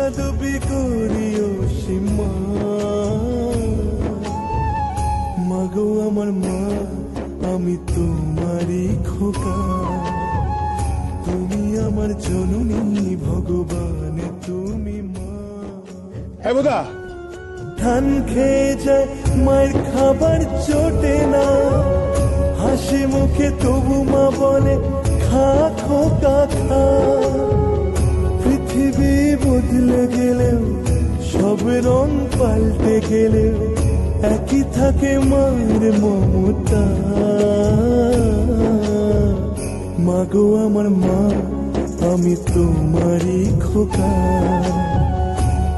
দোকাদবি করিও সীমা। মাগো আমার মা, আমি তোমারই খোকা, তুমি আমার জননী, ভগবান তুমি মা। হ্যাঁ বোদা, ধান খেয়ে যায় মায়ের খাবার জোটে না, হাসি মুখে তবু মা বলে খা খোকা খা। পৃথিবী বদলে গেলেও, সব রং পাল্টে গেলেও, একই থাকে মায়ের মমতা। মাগো আমার মা, আমি তোমারই খোকা,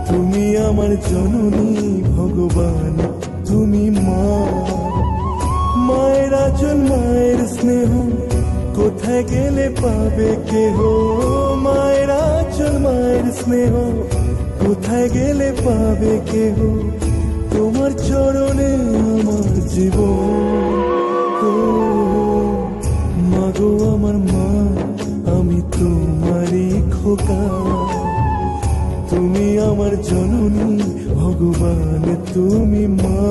তুমি আমার জননী, ভগবান তুমি মা। মায়ের আঁচল মায়ের স্নেহ কোথায় গেলে পাবে কেহ, মায়ের আঁচল মায়ের স্নেহ কোথায় গেলে পাবে কেহ। তোমার চরণে আমার জীবন, ও মাগো আমার মা, আমি তোমারই খোকা, তুমি আমার জননী, ভগবান তুমি মা।